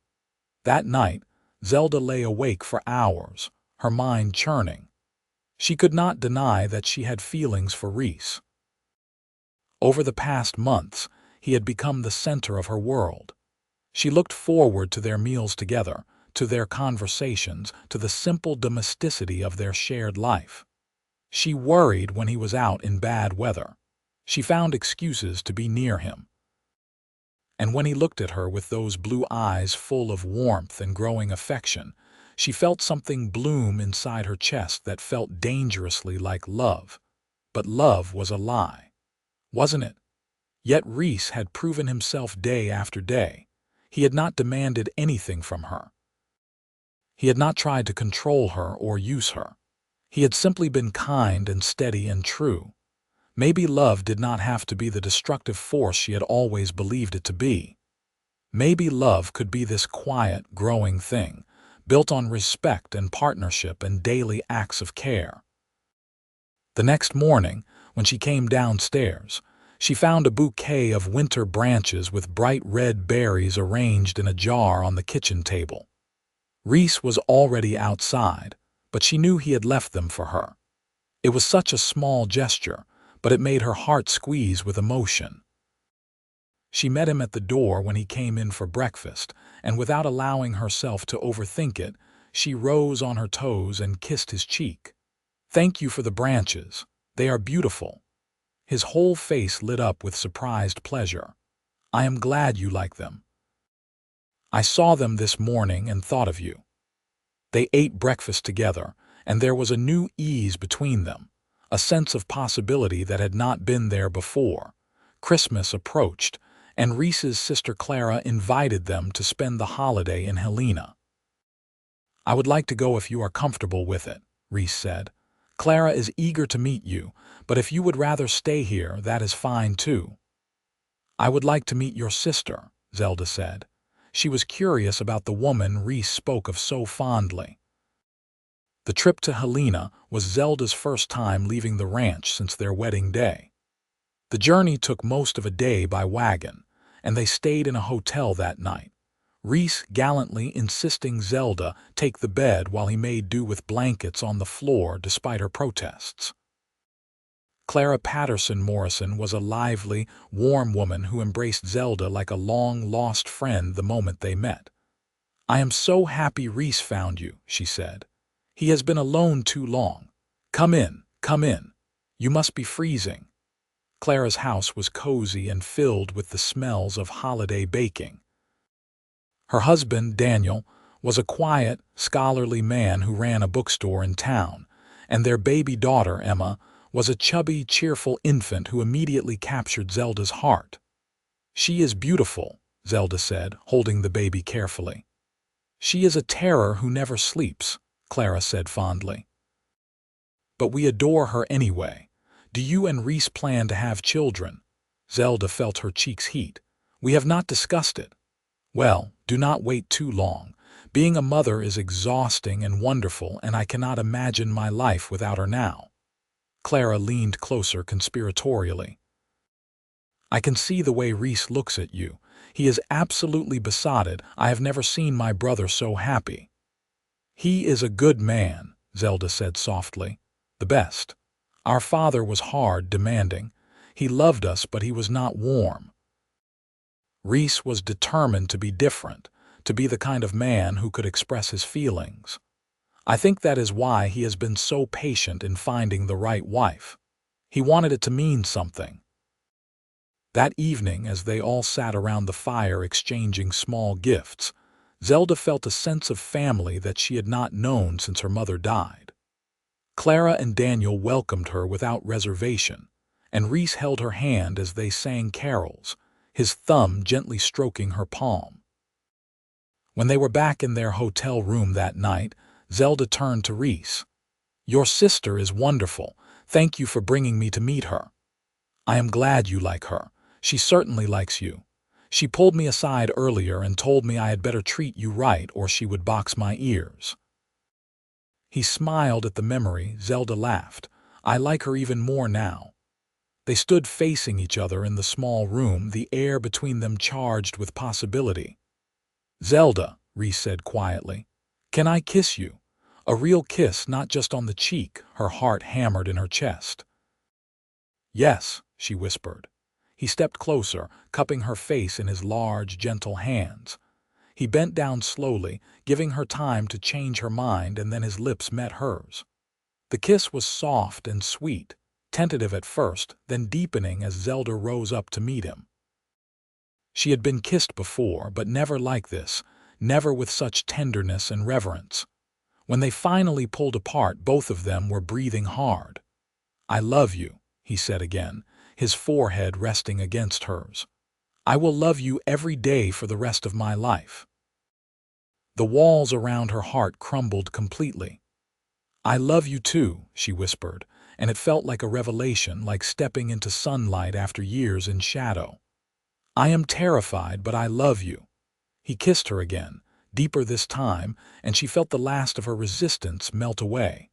That night, Zelda lay awake for hours, her mind churning. She could not deny that she had feelings for Reese. Over the past months, he had become the center of her world. She looked forward to their meals together, to their conversations, to the simple domesticity of their shared life. She worried when he was out in bad weather. She found excuses to be near him. And when he looked at her with those blue eyes full of warmth and growing affection, she felt something bloom inside her chest that felt dangerously like love. But love was a lie, wasn't it? Yet Reese had proven himself day after day. He had not demanded anything from her. He had not tried to control her or use her. He had simply been kind and steady and true. Maybe love did not have to be the destructive force she had always believed it to be. Maybe love could be this quiet, growing thing, built on respect and partnership and daily acts of care. The next morning, when she came downstairs, she found a bouquet of winter branches with bright red berries arranged in a jar on the kitchen table. Reese was already outside, but she knew he had left them for her. It was such a small gesture, but it made her heart squeeze with emotion. She met him at the door when he came in for breakfast, and without allowing herself to overthink it, she rose on her toes and kissed his cheek. "Thank you for the branches. They are beautiful." His whole face lit up with surprised pleasure. "I am glad you like them. I saw them this morning and thought of you." They ate breakfast together, and there was a new ease between them, a sense of possibility that had not been there before. Christmas approached, and Reese's sister Clara invited them to spend the holiday in Helena. "I would like to go if you are comfortable with it," Reese said. "Clara is eager to meet you, but if you would rather stay here, that is fine too." "I would like to meet your sister," Zelda said. She was curious about the woman Reese spoke of so fondly. The trip to Helena was Zelda's first time leaving the ranch since their wedding day. The journey took most of a day by wagon, and they stayed in a hotel that night, Reese gallantly insisting Zelda take the bed while he made do with blankets on the floor despite her protests. Clara Patterson Morrison was a lively, warm woman who embraced Zelda like a long-lost friend the moment they met. "I am so happy Reese found you," she said. "He has been alone too long. Come in, come in. You must be freezing." Clara's house was cozy and filled with the smells of holiday baking. Her husband, Daniel, was a quiet, scholarly man who ran a bookstore in town, and their baby daughter, Emma, was a chubby, cheerful infant who immediately captured Zelda's heart. "She is beautiful," Zelda said, holding the baby carefully. "She is a terror who never sleeps," Clara said fondly. "But we adore her anyway. Do you and Reese plan to have children?" Zelda felt her cheeks heat. "We have not discussed it." "Well, do not wait too long. Being a mother is exhausting and wonderful, and I cannot imagine my life without her now." Clara leaned closer conspiratorially. "I can see the way Reese looks at you. He is absolutely besotted. I have never seen my brother so happy." "He is a good man," Zelda said softly. "The best. Our father was hard, demanding. He loved us, but he was not warm. Reese was determined to be different, to be the kind of man who could express his feelings. I think that is why he has been so patient in finding the right wife. He wanted it to mean something." That evening, as they all sat around the fire exchanging small gifts, Zelda felt a sense of family that she had not known since her mother died. Clara and Daniel welcomed her without reservation, and Reese held her hand as they sang carols, his thumb gently stroking her palm. When they were back in their hotel room that night, Zelda turned to Reese. "Your sister is wonderful. Thank you for bringing me to meet her. I am glad you like her. She certainly likes you. She pulled me aside earlier and told me I had better treat you right or she would box my ears." He smiled at the memory. Zelda laughed. "I like her even more now." They stood facing each other in the small room, the air between them charged with possibility. "Zelda," Reese said quietly, "can I kiss you? A real kiss, not just on the cheek," her heart hammered in her chest. "Yes," she whispered. He stepped closer, cupping her face in his large, gentle hands. He bent down slowly, giving her time to change her mind, and then his lips met hers. The kiss was soft and sweet, tentative at first, then deepening as Zelda rose up to meet him. She had been kissed before, but never like this, never with such tenderness and reverence. When they finally pulled apart, both of them were breathing hard. "I love you," he said again, his forehead resting against hers. "I will love you every day for the rest of my life." The walls around her heart crumbled completely. "I love you too," she whispered, and it felt like a revelation, like stepping into sunlight after years in shadow. "I am terrified, but I love you." He kissed her again, deeper this time, and she felt the last of her resistance melt away.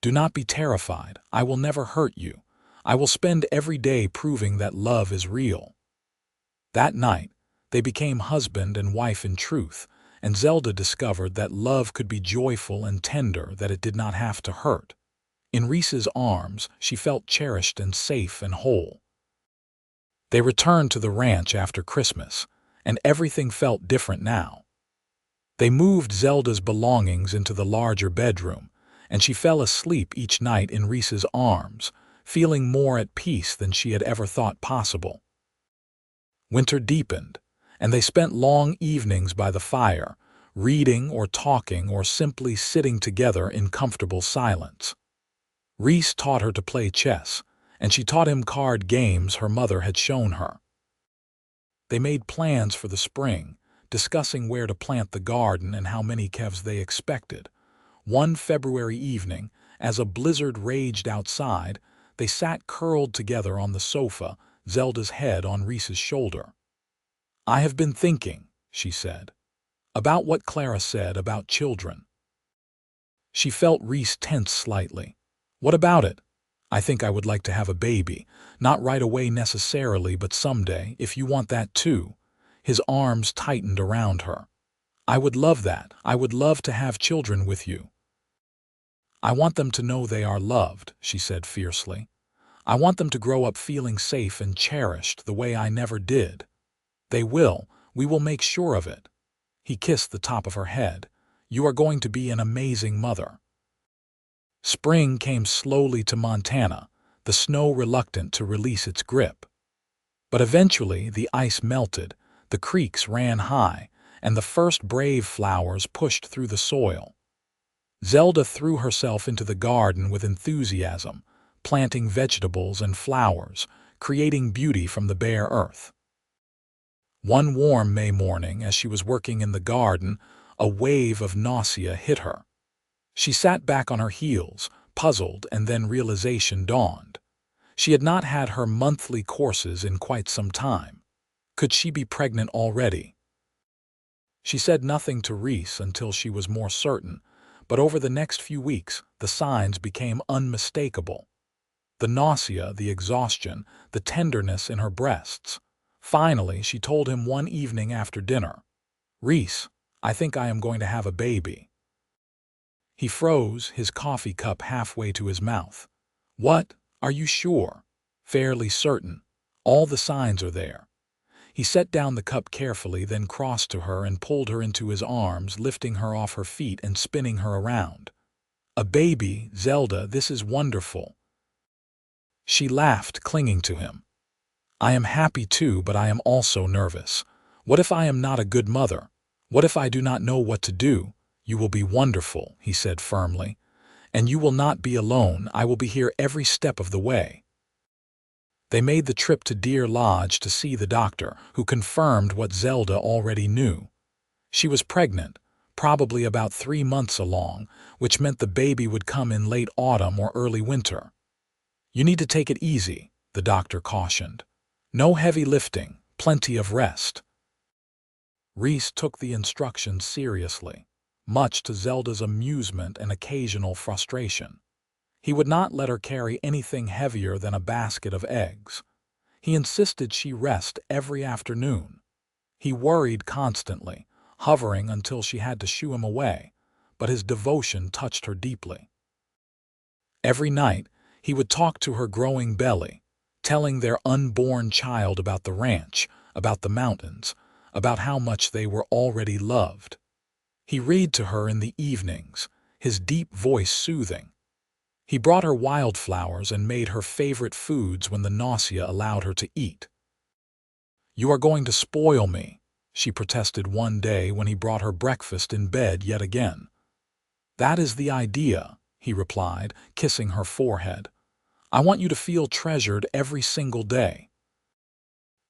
"Do not be terrified. I will never hurt you. I will spend every day proving that love is real." That night, they became husband and wife in truth, and Zelda discovered that love could be joyful and tender, that it did not have to hurt. In Reese's arms, she felt cherished and safe and whole. They returned to the ranch after Christmas, and everything felt different now. They moved Zelda's belongings into the larger bedroom, and she fell asleep each night in Reese's arms, feeling more at peace than she had ever thought possible. Winter deepened, and they spent long evenings by the fire, reading or talking or simply sitting together in comfortable silence. Reese taught her to play chess, and she taught him card games her mother had shown her. They made plans for the spring, discussing where to plant the garden and how many calves they expected. One February evening, as a blizzard raged outside, they sat curled together on the sofa, Zelda's head on Reese's shoulder. "I have been thinking," she said, "about what Clara said about children." She felt Reese tense slightly. "What about it?" "I think I would like to have a baby. Not right away necessarily, but someday, if you want that too." His arms tightened around her. "I would love that. I would love to have children with you." "I want them to know they are loved," she said fiercely. "I want them to grow up feeling safe and cherished the way I never did." "They will. We will make sure of it." He kissed the top of her head. "You are going to be an amazing mother." Spring came slowly to Montana, the snow reluctant to release its grip. But eventually the ice melted, the creeks ran high, and the first brave flowers pushed through the soil. Zelda threw herself into the garden with enthusiasm, planting vegetables and flowers, creating beauty from the bare earth. One warm May morning, as she was working in the garden, a wave of nausea hit her. She sat back on her heels, puzzled, and then realization dawned. She had not had her monthly courses in quite some time. Could she be pregnant already? She said nothing to Reese until she was more certain, but over the next few weeks the signs became unmistakable. The nausea, the exhaustion, the tenderness in her breasts. Finally, she told him one evening after dinner, "Reese, I think I am going to have a baby." He froze, his coffee cup halfway to his mouth. "What? Are you sure?" "Fairly certain. All the signs are there." He set down the cup carefully, then crossed to her and pulled her into his arms, lifting her off her feet and spinning her around. "A baby, Zelda, this is wonderful." She laughed, clinging to him. "I am happy too, but I am also nervous. What if I am not a good mother? What if I do not know what to do?" "You will be wonderful," he said firmly. "And you will not be alone. I will be here every step of the way." They made the trip to Deer Lodge to see the doctor, who confirmed what Zelda already knew. She was pregnant, probably about 3 months along, which meant the baby would come in late autumn or early winter. "You need to take it easy," the doctor cautioned. "No heavy lifting, plenty of rest." Reese took the instructions seriously, much to Zelda's amusement and occasional frustration. He would not let her carry anything heavier than a basket of eggs. He insisted she rest every afternoon. He worried constantly, hovering until she had to shoo him away, but his devotion touched her deeply. Every night, he would talk to her growing belly, telling their unborn child about the ranch, about the mountains, about how much they were already loved. He read to her in the evenings, his deep voice soothing. He brought her wildflowers and made her favorite foods when the nausea allowed her to eat. "You are going to spoil me," she protested one day when he brought her breakfast in bed yet again. "That is the idea," he replied, kissing her forehead. "I want you to feel treasured every single day."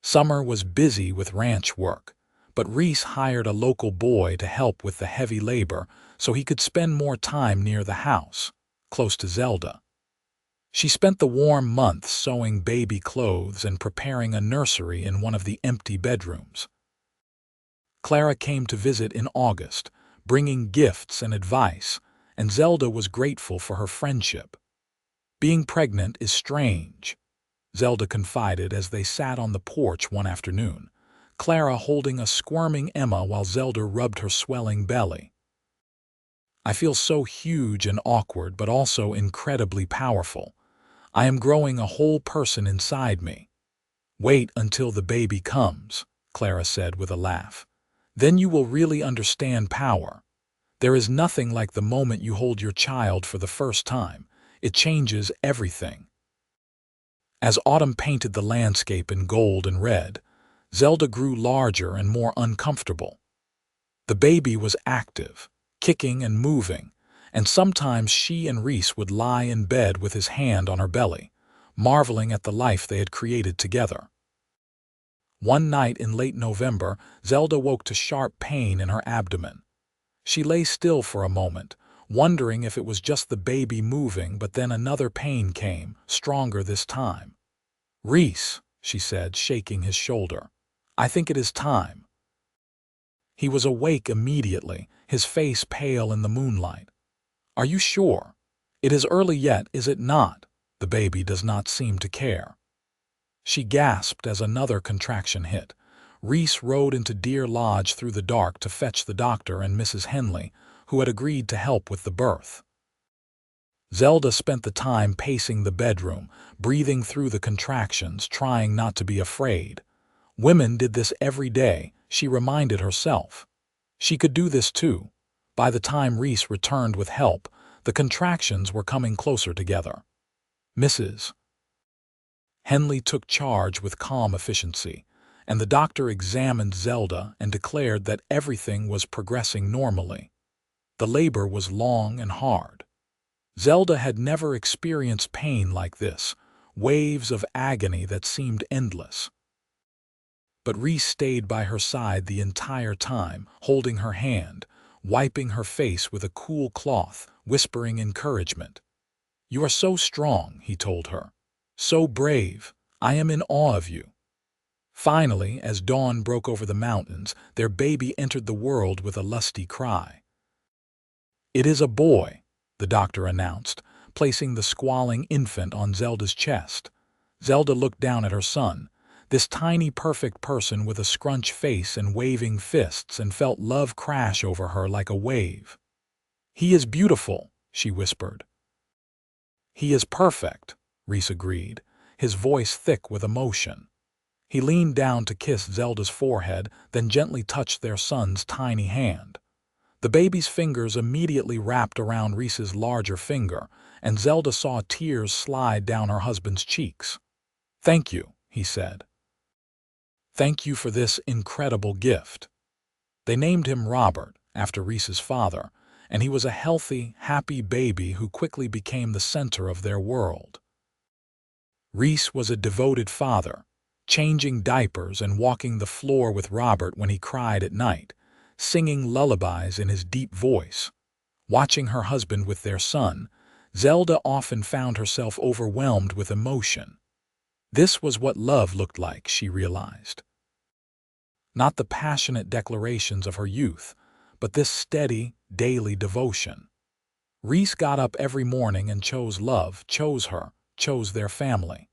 Summer was busy with ranch work, but Reese hired a local boy to help with the heavy labor so he could spend more time near the house, close to Zelda. She spent the warm months sewing baby clothes and preparing a nursery in one of the empty bedrooms. Clara came to visit in August, bringing gifts and advice, and Zelda was grateful for her friendship. "Being pregnant is strange," Zelda confided as they sat on the porch one afternoon, Clara holding a squirming Emma while Zelda rubbed her swelling belly. "I feel so huge and awkward, but also incredibly powerful. I am growing a whole person inside me." "Wait until the baby comes," Clara said with a laugh. "Then you will really understand power. There is nothing like the moment you hold your child for the first time. It changes everything." As autumn painted the landscape in gold and red, Zelda grew larger and more uncomfortable. The baby was active, kicking and moving, and sometimes she and Reese would lie in bed with his hand on her belly, marveling at the life they had created together. One night in late November, Zelda woke to sharp pain in her abdomen. She lay still for a moment, wondering if it was just the baby moving, but then another pain came, stronger this time. "Reese," she said, shaking his shoulder, I think it is time." He was awake immediately, his face pale in the moonlight. "Are you sure? It is early yet, is it not? The baby does not seem to care." She gasped as another contraction hit. Reese rode into Deer Lodge through the dark to fetch the doctor and Mrs. Henley, who had agreed to help with the birth. Zelda spent the time pacing the bedroom, breathing through the contractions, trying not to be afraid. Women did this every day, she reminded herself. She could do this too. By the time Reese returned with help, the contractions were coming closer together. Mrs. Henley took charge with calm efficiency, and the doctor examined Zelda and declared that everything was progressing normally. The labor was long and hard. Zelda had never experienced pain like this, waves of agony that seemed endless. But Reese stayed by her side the entire time, holding her hand, wiping her face with a cool cloth, whispering encouragement. "You are so strong," he told her. "So brave. I am in awe of you." Finally, as dawn broke over the mountains, their baby entered the world with a lusty cry. "It is a boy," the doctor announced, placing the squalling infant on Zelda's chest. Zelda looked down at her son, this tiny perfect person with a scrunch face and waving fists, and felt love crash over her like a wave. "He is beautiful," she whispered. "He is perfect," Reese agreed, his voice thick with emotion. He leaned down to kiss Zelda's forehead, then gently touched their son's tiny hand. The baby's fingers immediately wrapped around Reese's larger finger, and Zelda saw tears slide down her husband's cheeks. "Thank you," he said. "Thank you for this incredible gift." They named him Robert, after Reese's father, and he was a healthy, happy baby who quickly became the center of their world. Reese was a devoted father, changing diapers and walking the floor with Robert when he cried at night, singing lullabies in his deep voice. Watching her husband with their son, Zelda often found herself overwhelmed with emotion. This was what love looked like, she realized. Not the passionate declarations of her youth, but this steady, daily devotion. Reese got up every morning and chose love, chose her, chose their family.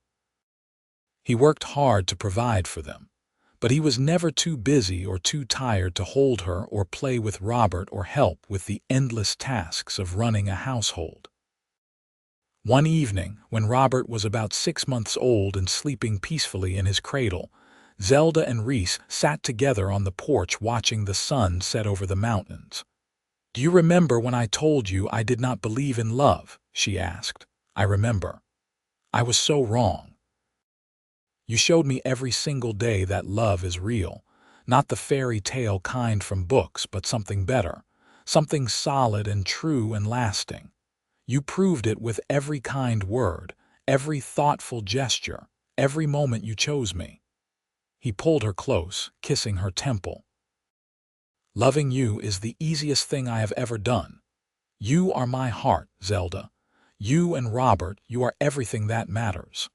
He worked hard to provide for them, but he was never too busy or too tired to hold her or play with Robert or help with the endless tasks of running a household. One evening, when Robert was about 6 months old and sleeping peacefully in his cradle, Zelda and Reese sat together on the porch watching the sun set over the mountains. "Do you remember when I told you I did not believe in love?" she asked. "I remember. I was so wrong. You showed me every single day that love is real, not the fairy tale kind from books, but something better, something solid and true and lasting. You proved it with every kind word, every thoughtful gesture, every moment you chose me." He pulled her close, kissing her temple. "Loving you is the easiest thing I have ever done. You are my heart, Zelda. You and Robert, you are everything that matters."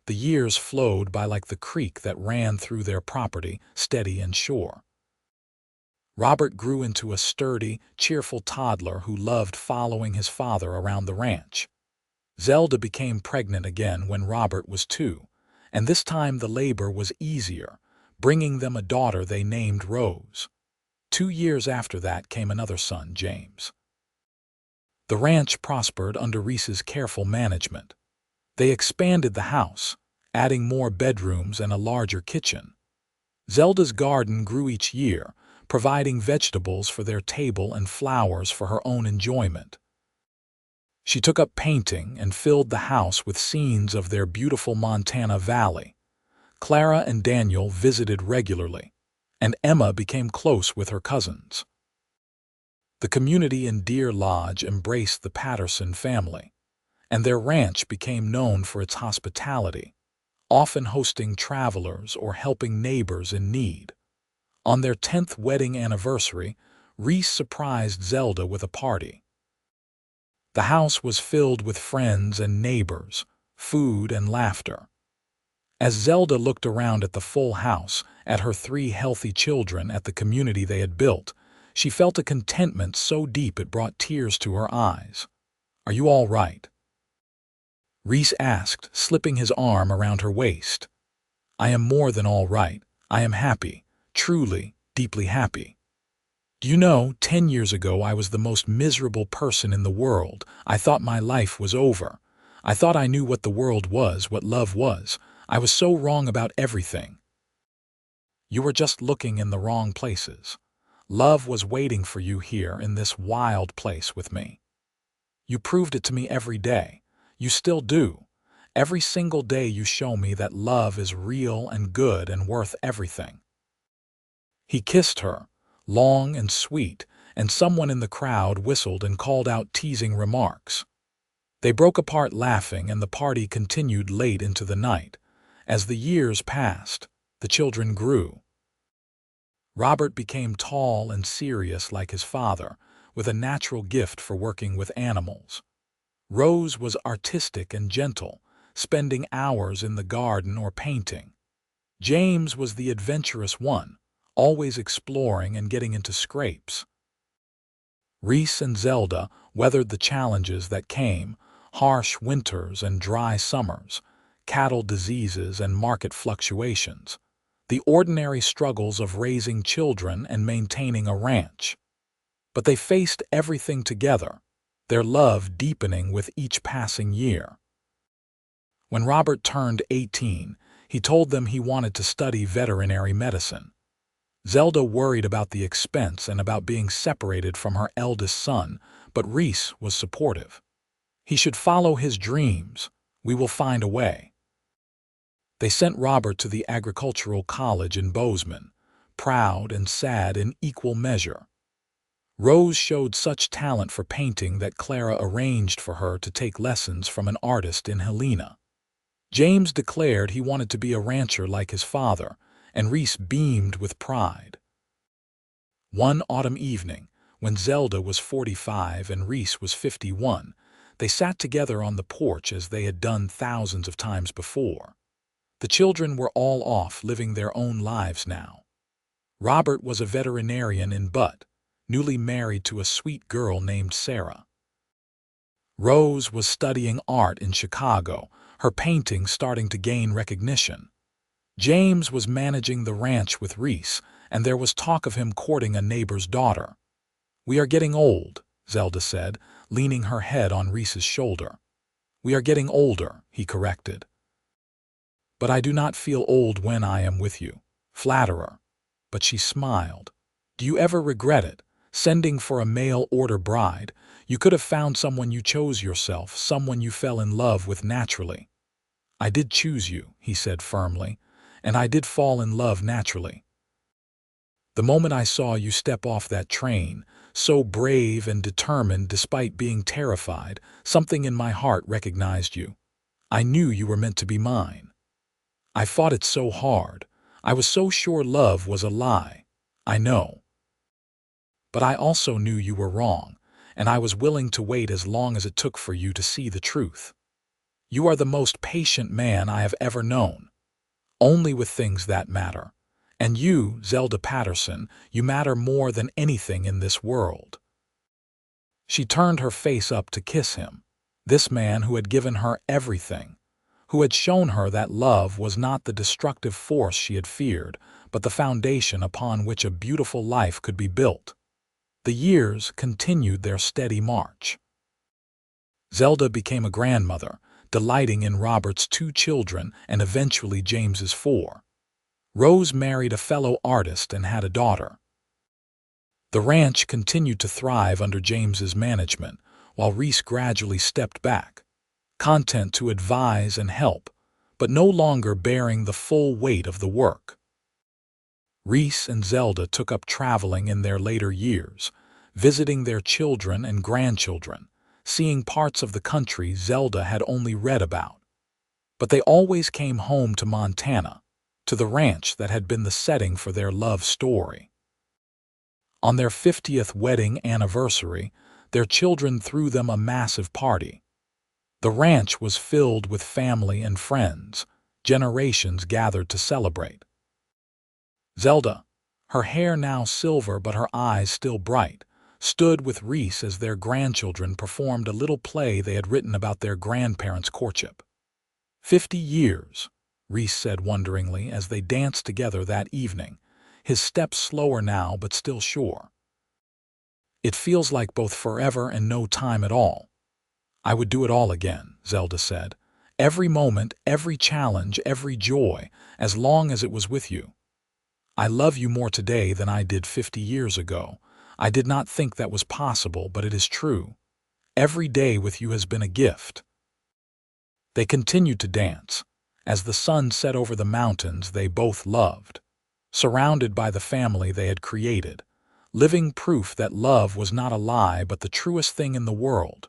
The years flowed by like the creek that ran through their property, steady and sure. Robert grew into a sturdy, cheerful toddler who loved following his father around the ranch. Zelda became pregnant again when Robert was 2, and this time the labor was easier, bringing them a daughter they named Rose. 2 years after that came another son, James. The ranch prospered under Reese's careful management. They expanded the house, adding more bedrooms and a larger kitchen. Zelda's garden grew each year, providing vegetables for their table and flowers for her own enjoyment. She took up painting and filled the house with scenes of their beautiful Montana valley. Clara and Daniel visited regularly, and Emma became close with her cousins. The community in Deer Lodge embraced the Patterson family, and their ranch became known for its hospitality, often hosting travelers or helping neighbors in need. On their 10th wedding anniversary, Reese surprised Zelda with a party. The house was filled with friends and neighbors, food and laughter. As Zelda looked around at the full house, at her 3 healthy children, at the community they had built, she felt a contentment so deep it brought tears to her eyes. "Are you all right?" Reese asked, slipping his arm around her waist. "I am more than all right. I am happy, truly, deeply happy. Do you know, 10 years ago I was the most miserable person in the world. I thought my life was over. I thought I knew what the world was, what love was. I was so wrong about everything. You were just looking in the wrong places. Love was waiting for you here in this wild place with me. You proved it to me every day. You still do. Every single day you show me that love is real and good and worth everything." He kissed her, long and sweet, and someone in the crowd whistled and called out teasing remarks. They broke apart laughing, and the party continued late into the night. As the years passed, the children grew. Robert became tall and serious like his father, with a natural gift for working with animals. Rose was artistic and gentle, spending hours in the garden or painting. James was the adventurous one, always exploring and getting into scrapes. Reese and Zelda weathered the challenges that came: harsh winters and dry summers, cattle diseases and market fluctuations, the ordinary struggles of raising children and maintaining a ranch. But they faced everything together, their love deepening with each passing year. When Robert turned 18, he told them he wanted to study veterinary medicine. Zelda worried about the expense and about being separated from her eldest son, but Reese was supportive. "He should follow his dreams. We will find a way." They sent Robert to the agricultural college in Bozeman, proud and sad in equal measure. Rose showed such talent for painting that Clara arranged for her to take lessons from an artist in Helena. James declared he wanted to be a rancher like his father, and Reese beamed with pride. One autumn evening, when Zelda was 45 and Reese was 51, they sat together on the porch as they had done thousands of times before. The children were all off living their own lives now. Robert was a veterinarian in Butte, newly married to a sweet girl named Sarah. Rose was studying art in Chicago, her paintings starting to gain recognition. James was managing the ranch with Reese, and there was talk of him courting a neighbor's daughter. "We are getting old," Zelda said, leaning her head on Reese's shoulder. "We are getting older," he corrected. "But I do not feel old when I am with you." Flatterer. But she smiled. "Do you ever regret it? Sending for a mail-order bride? You could have found someone you chose yourself, someone you fell in love with naturally." "I did choose you," he said firmly, "and I did fall in love naturally. The moment I saw you step off that train, so brave and determined despite being terrified, something in my heart recognized you. I knew you were meant to be mine. I fought it so hard. I was so sure love was a lie. I know. But I also knew you were wrong, and I was willing to wait as long as it took for you to see the truth. You are the most patient man I have ever known. Only with things that matter. And you, Zelda Patterson, you matter more than anything in this world." She turned her face up to kiss him, this man who had given her everything, who had shown her that love was not the destructive force she had feared, but the foundation upon which a beautiful life could be built. The years continued their steady march. Zelda became a grandmother, delighting in Robert's 2 children and eventually James's 4. Rose married a fellow artist and had a daughter. The ranch continued to thrive under James's management, while Reese gradually stepped back, content to advise and help, but no longer bearing the full weight of the work. Reese and Zelda took up traveling in their later years, visiting their children and grandchildren, seeing parts of the country Zelda had only read about. But they always came home to Montana, to the ranch that had been the setting for their love story. On their 50th wedding anniversary, their children threw them a massive party. The ranch was filled with family and friends, Generations gathered to celebrate. Zelda, her hair now silver but her eyes still bright, stood with Reese as their grandchildren performed a little play they had written about their grandparents' courtship. 50 years, Reese said wonderingly as they danced together that evening, his steps slower now but still sure. It feels like both forever and no time at all. I would do it all again, Zelda said. Every moment, every challenge, every joy, as long as it was with you. I love you more today than I did 50 years ago. I did not think that was possible, but it is true. Every day with you has been a gift. They continued to dance. As the sun set over the mountains they both loved, surrounded by the family they had created, living proof that love was not a lie but the truest thing in the world.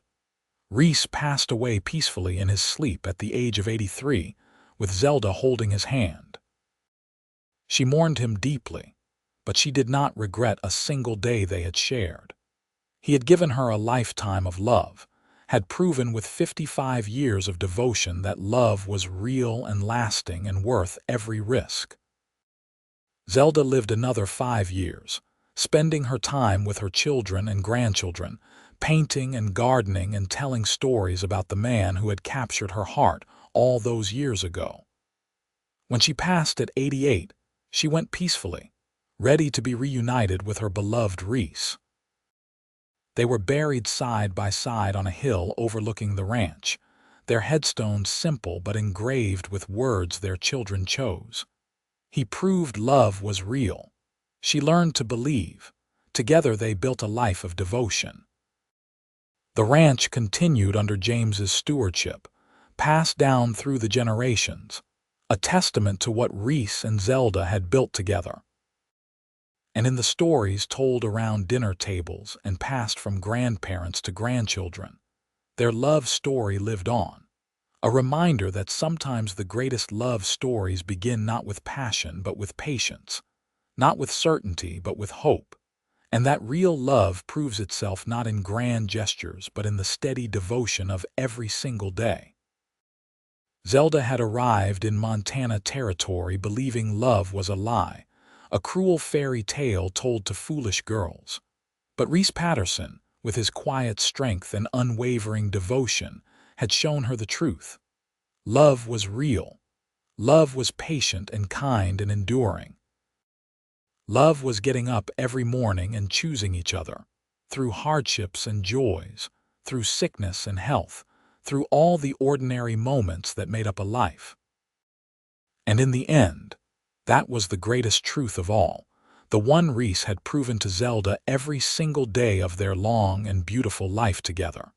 Reese passed away peacefully in his sleep at the age of 83, with Zelda holding his hand. She mourned him deeply, but she did not regret a single day they had shared. He had given her a lifetime of love, had proven with 55 years of devotion that love was real and lasting and worth every risk. Zelda lived another 5 years, spending her time with her children and grandchildren, painting and gardening and telling stories about the man who had captured her heart all those years ago. When she passed at 88, she went peacefully, ready to be reunited with her beloved Reese. They were buried side by side on a hill overlooking the ranch, their headstones simple but engraved with words their children chose. He proved love was real. She learned to believe. Together they built a life of devotion. The ranch continued under James's stewardship, passed down through the generations, a testament to what Reese and Zelda had built together. And in the stories told around dinner tables and passed from grandparents to grandchildren, their love story lived on, a reminder that sometimes the greatest love stories begin not with passion but with patience, not with certainty but with hope, and that real love proves itself not in grand gestures but in the steady devotion of every single day. Zelda had arrived in Montana territory believing love was a lie, a cruel fairy tale told to foolish girls. But Reese Patterson, with his quiet strength and unwavering devotion, had shown her the truth. Love was real. Love was patient and kind and enduring. Love was getting up every morning and choosing each other, through hardships and joys, through sickness and health, through all the ordinary moments that made up a life. And in the end, that was the greatest truth of all, the one Reese had proven to Zelda every single day of their long and beautiful life together.